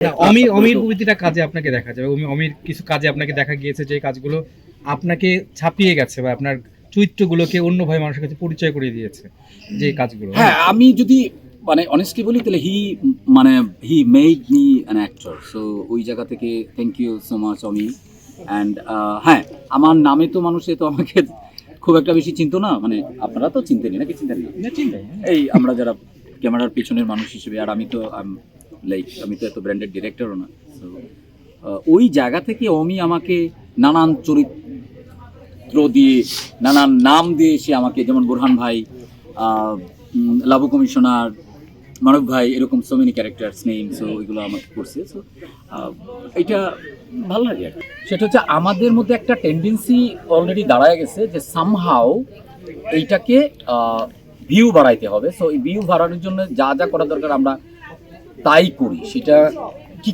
না, অমির প্রতিটা কাজে আপনাকে দেখা যাবে, অমির কিছু কাজে আপনাকে দেখা গিয়েছে যে কাজগুলো আপনাকে ছাপিয়ে গেছে বা আপনার চরিত্রগুলোকে অন্যভাবে মানুষের কাছে পরিচয় করিয়ে দিয়েছে যে কাজগুলো। হ্যাঁ, আমি যদি মানে অনেস্টলি বলি তাহলে মানে he made me an actor, so ওই জায়গা থেকে thank you so much Omi. And হ্যাঁ, আমার নামে তো মানুষে তো আমাকে খুব একটা বেশি চিনতো না, মানে আপনারা তো চিনতেনই নাকি, চিনতেন না? এই আমরা যারা ক্যামেরার পেছনের মানুষ হিসেবে, আর আমি তো আমি তো এত ব্র্যান্ডেড ডিরেক্টরও না। সো ওই জায়গা থেকে অমি আমাকে নানান চরিত্র দিয়ে, নানান নাম দিয়ে সে আমাকে, যেমন বোরহান ভাই, লাবু কমিশনার, মানব ভাই, এরকম so many characters name, so ওইগুলো আমাকে করছে। সো এটা ভালো লাগে আর কি। সেটা হচ্ছে আমাদের মধ্যে একটা টেন্ডেন্সি অলরেডি দাঁড়ায় গেছে যে সামহাও এইটাকে ভিউ বাড়াইতে হবে। সো এই ভিউ বাড়ানোর জন্য যা যা করা দরকার আমরা তাই করি। সেটা কি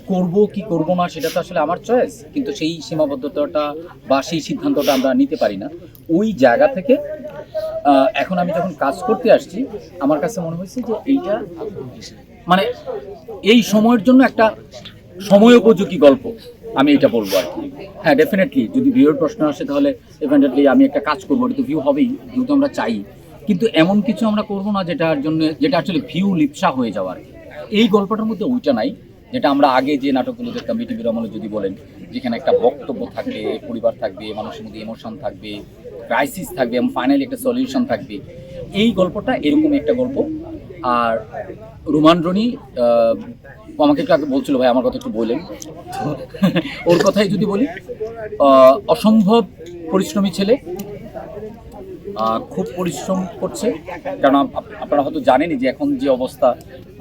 করব না সেটা তো আসলে আমার চয়েস, কিন্তু সেই সীমাবদ্ধতাটা বা সেই সিদ্ধান্তটা আমরা নিতে পারি না। ওই জায়গা থেকে এখন আমি যখন কাজ করতে আসছি, আমার কাছে মনে হয়েছে যে এইটা মানে এই সময়ের জন্য একটা সময়োপযোগী গল্প, আমি এটা বলবো আর কি। হ্যাঁ, ডেফিনেটলি যদি ভিউর প্রশ্ন আসে তাহলে ডেফিনেটলি আমি একটা কাজ করবো, এটা তো ভিউ হবেই, ভিউ তো আমরা চাই, কিন্তু এমন কিছু আমরা করবো না যেটার জন্য যেটা আসলে ভিউ লিপসা হয়ে যাওয়া আর কি। এই গল্পটার মধ্যে ওইটা নাই, যেটা আমরা আগে যে নাটকগুলো দেখতাম বিটিভির আমলে যদি বলেন, যেখানে একটা বক্তব্য থাকবে, পরিবার থাকবে, মানুষের মধ্যে ইমোশন থাকবে, ক্রাইসিস থাকবে এবং ফাইনালি একটা সলিউশন থাকবে। এই গল্পটা এরকম একটা গল্প। আর রোমান রনি আমাকে একটু আগে বলছিল, ভাই আমার কথা একটু বললেন, ওর কথাই যদি বলি, অসম্ভব পরিশ্রমী ছেলে, খুব পরিশ্রম করছে। কারণ আপনারা হয়তো জানেনই যে এখন যে অবস্থা,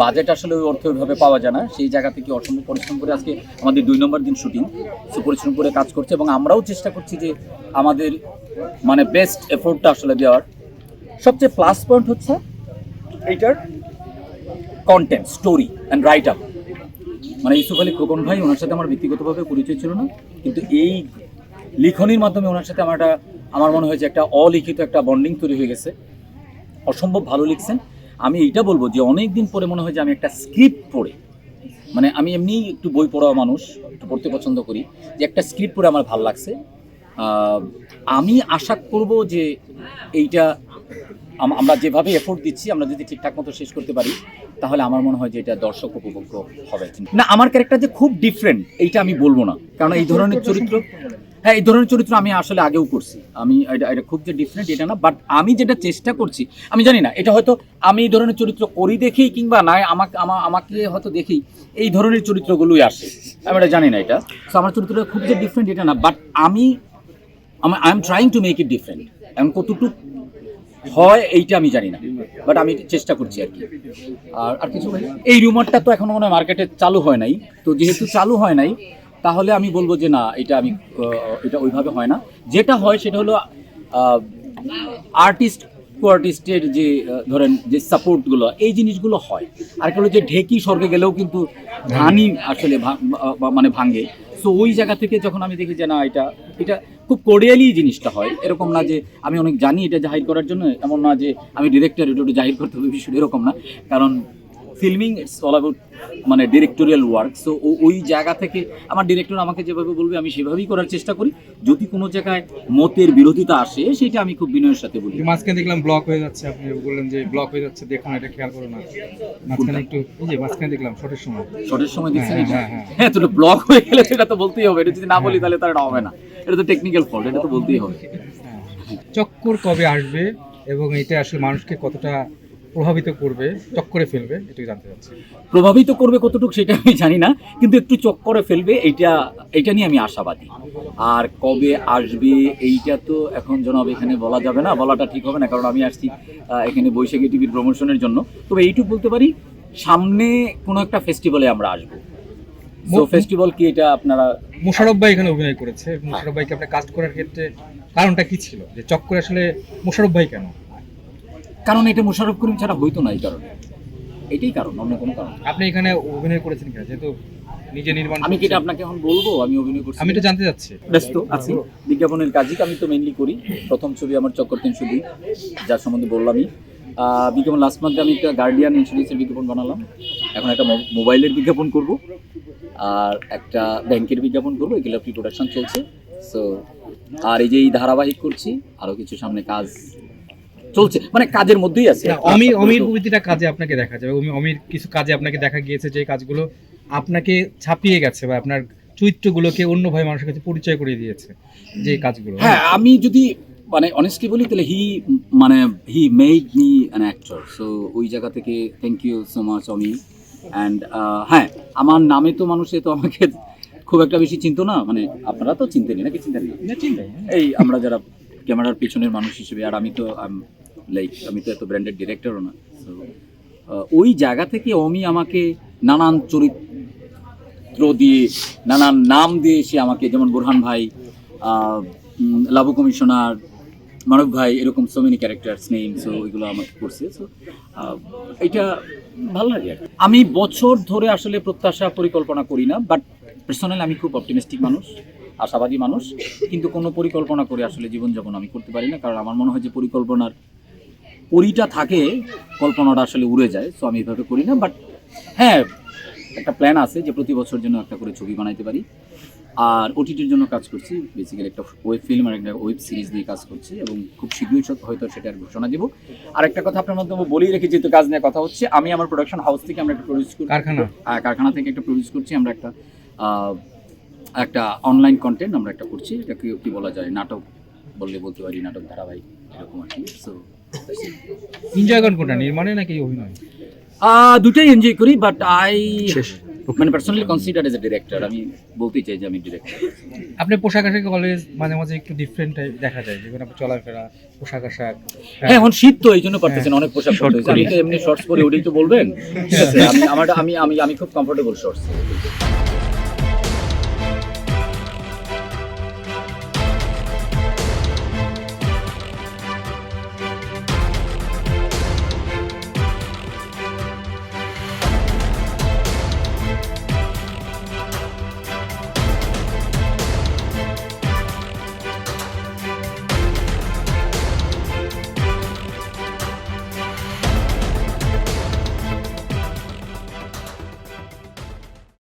বাজেট আসলে ওই অর্থ ওইভাবে পাওয়া যায় না, সেই জায়গা থেকে অসম্ভব পরিশ্রম করে আজকে আমাদের 2 নম্বর দিন শুটিং, সে পরিশ্রম করে কাজ করছে এবং আমরাও চেষ্টা করছি যে আমাদের মানে বেস্ট এফোর্টটা আসলে দেওয়ার। সবচেয়ে প্লাস পয়েন্ট হচ্ছে এইটার content, story and right up. মানে ইউসুফ আলী খোকন ভাই, ওনার সাথে আমার ব্যক্তিগতভাবে পরিচয় ছিল না, কিন্তু এই লিখনির মাধ্যমে ওনার সাথে আমার মনে হয় যে একটা অলিখিত একটা বন্ডিং তৈরি হয়ে গেছে। অসম্ভব ভালো লিখছেন। আমি এইটা বলবো যে অনেক দিন পরে মনে হয় যে আমি একটা স্ক্রিপ্ট পড়ে, মানে আমি এমনি একটু বই পড়া মানুষ, একটু পড়তে পছন্দ করি, যে একটা স্ক্রিপ্ট পড়ে আমার ভালো লাগছে। আমি আশা করব যে এইটা আমরা যেভাবে এফোর্ট দিচ্ছি, আমরা যদি ঠিকঠাক মতো শেষ করতে পারি, তাহলে আমার মনে হয় যে এটা দর্শক উপভোগ্য হবে। না, আমার ক্যারেক্টার যে খুব ডিফারেন্ট এইটা আমি বলবো না, কারণ এই ধরনের চরিত্র, হ্যাঁ এই ধরনের চরিত্র আমি আসলে আগেও করছি। আমি এটা খুব যে ডিফারেন্ট এটা না, বাট আমি যেটা চেষ্টা করছি, আমি জানি না এটা হয়তো আমি এই ধরনের চরিত্র করি দেখেই, কিংবা না আমাকে হয়তো দেখেই এই ধরনের চরিত্রগুলোই আসে, আমি এটা জানি না এটা। সো আমার চরিত্রটা খুব যে ডিফারেন্ট এটা না, but I am trying to make it different. এখন কতটুকু হয় এইটা আমি জানি না, বাট আমি চেষ্টা করছি আর কি। আর কিছু ভাই, এই রিউমারটা তো এখনো মনে হয় মার্কেটে চালু হয় নাই, তো যেহেতু চালু হয় নাই তাহলে আমি বলবো যে না, এটা ওইভাবে হয় না। যেটা হয় সেটা হলো আর্টিস্টের যে ধরেন যে সাপোর্টগুলো, এই জিনিসগুলো হয়। আর একটা হলো যে ঢেকি স্বর্গে গেলেও কিন্তু ধানই আসলে মানে ভাঙে। সো ওই জায়গা থেকে যখন আমি দেখি যে না, এটা খুব কোরিয়ালি জিনিসটা হয়, এরকম না যে আমি অনেক জানি এটা জাহির করার জন্য, এমন না যে আমি ডিরেক্টর এটা জাহির করতে হবে বিষয়টা, এরকম না। কারণ ফিল্মিং ইটস অল অ্যাবাউট মানে ডিরেক্টোরিয়াল ওয়ার্ক। সো ওই জায়গা থেকে আমার ডিরেক্টর আমাকে যেভাবে বলবে আমি সেভাবেই করার চেষ্টা করি। যদি কোনো জায়গায় মতের বিরোধিতা আসে, সেটা আমি খুব বিনয়ের সাথে বলি। মাঝখানে দেখলাম ব্লক হয়ে যাচ্ছে, আপনি বললেন যে ব্লক হয়ে যাচ্ছে, দেখুন এটা খেয়াল করো না। মাঝখানে একটু এই যে মাঝখানে দেখলাম শর্টের সময় দেখছেন, হ্যাঁ তো ব্লক হয়ে গেলে সেটা তো বলতেই হবে, এটা যদি না বলি তাহলে তারা হবে না, এটা তো টেকনিক্যাল ফল্ট, এটা তো বলতেই হবে। চক্কর কবে আসবে এবং এটা আসলে মানুষকে কতটা প্রভাবিত করবে, চক্করে ফেলবে, এটাই জানতে চাচ্ছি। প্রভাবিত করবে কতটুকু সেটা আমি জানি না, কিন্তু একটু চক্করে ফেলবে এইটা নিয়ে আমি আশাবাদী। আর কবে আসবে এইটা তো এখন জনাব এখানে বলা যাবে না, বলাটা ঠিক হবে না, কারণ আমি আসছি এখানে বৈশাখী টিভির প্রমোশনের জন্য। তবে এইটুকু বলতে পারি, সামনে কোনো একটা ফেস্টিভ্যালে আমরা আসবো। ফেস্টিভ্যাল কি এটা আপনারা, মোশাররফ ভাই এখানে অভিনয় করেছে, মোশাররফ ভাইকে আপনি কাস্ট করার ক্ষেত্রে কারণটা কি ছিল, যে চক্করে আসলে মোশাররফ ভাই কেন? কারণ এটা মোশাররফ করিম ছাড়া হইতো না, এই কারণে, এটাই কারণ, অন্য কোনো কারণ। আপনি এখানে অভিনয় করেছেন কিনা, যেহেতু নিজে নির্মাণ, আমি কি এটা আপনাকে এখন বলবো আমি অভিনয় করছি? আমি তো জানতে চাচ্ছি। ব্যস্ত আছি, বিজ্ঞাপনের কাজই আমি তো মেইনলি করি। প্রথম ছবি আমার চক্কর 302, যার সম্বন্ধে বললামই। বিজ্ঞাপন লাস্ট মান্থে আমি একটা গার্ডিয়ান ইন্স্যুরেন্সের বিজ্ঞাপন বানালাম, এখন একটা মোবাইলের বিজ্ঞাপন করব। আর একটা ব্যাংকের বিজ্ঞাপন করবো, এগুলো প্রি প্রোডাকশন চলছে। সো আর এই যে এই ধারাবাহিক করছি, আরো কিছু সামনে কাজ চলছে, মানে কাজের মধ্যেই আছে। না, অমির প্রতিটা কাজে আপনাকে দেখা যাবে, অমির কিছু কাজে আপনাকে দেখা গিয়েছে যে কাজগুলো আপনাকে ছাপিয়ে গেছে বা আপনার চরিত্রগুলোকে অন্যভাবে মানুষের কাছে পরিচয় করিয়ে দিয়েছে যে কাজগুলো। হ্যাঁ, আমি যদি মানে অনেস্টলি বলি তাহলে he made me an actor. So ওই জায়গা থেকে thank you so much Omi. And হ্যাঁ, আমার নামে তো মানুষে তো আমাকে খুব একটা বেশি চিনতো না, মানে আপনারা তো চিনতেনই নাকি, চিনতেন না? এই আমরা যারা ক্যামেরার পিছনের মানুষ হিসেবে, আর আমি তো আমি তো এত ব্র্যান্ডেড ডিরেক্টরও না। সো ওই জায়গা থেকে অমি আমাকে নানান চরিত্র দিয়ে, নানান নাম দিয়ে সে আমাকে, যেমন বোরহান ভাই, লাবু কমিশনার, মানব ভাই, এরকম so many characters name. So ওইগুলো আমাকে করছে। সো এটা ভালো লাগে আর কি। আমি বছর ধরে আসলে প্রত্যাশা পরিকল্পনা করি না, বাট পার্সোনালি আমি খুব অপটিমিস্টিক মানুষ, আশাবাদী মানুষ, কিন্তু কোনো পরিকল্পনা করে আসলে জীবনযাপন আমি করতে পারি না। কারণ আমার মনে হয় যে পরিকল্পনার পরিটা থাকে, কল্পনাটা আসলে উড়ে যায়। সো আমি এভাবে করি না, বাট হ্যাঁ, একটা প্ল্যান আছে যে প্রতি বছর জন্য একটা করে ছবি বানাইতে পারি। আর ওটিটির জন্য কাজ করছি, বেসিক্যালি একটা ওয়েব ফিল্ম আর একটা ওয়েব সিরিজ নিয়ে কাজ করছি, এবং খুব শীঘ্রই হয়তো সেটার ঘোষণা দেবো। আর একটা কথা আপনার মাধ্যমে বলেই রেখে, যেহেতু কাজ নিয়ে কথা হচ্ছে, আমি আমার প্রোডাকশন হাউস থেকে আমরা একটা প্রডিউস করি, কারখানা থেকে একটা প্রডিউস করছি আমরা, একটা অনলাইন কন্টেন্ট আমরা একটা করছি। এটাকে কি বলা যায়, নাটক বলতে পারি, নাটক ধারাবাহিক এরকম আর কি। সো এনজয় করেন কোনটা, নির্মাণে নাকি অভিনয়? দুটাই এনজয় করি, বাট মানে personally consider as a director. আমি বলতেই চাই যে আমি ডিরেক্টর। আপনি পোশাক আশাকে কলেজ মাঝে মাঝে একটু ডিফারেন্ট টাইপ দেখা যায়, যেমন আপনার চলাফেরা, পোশাক আশাক। হ্যাঁ, এখন শীত তো এই জন্য পারতেছেন অনেক পোশাক পরতে হয়েছে। আমি তো এমনি শর্টস পরে ওটাই তো বলবেন। ঠিক আছে, আমি খুব কমফোর্টেবল শর্টস।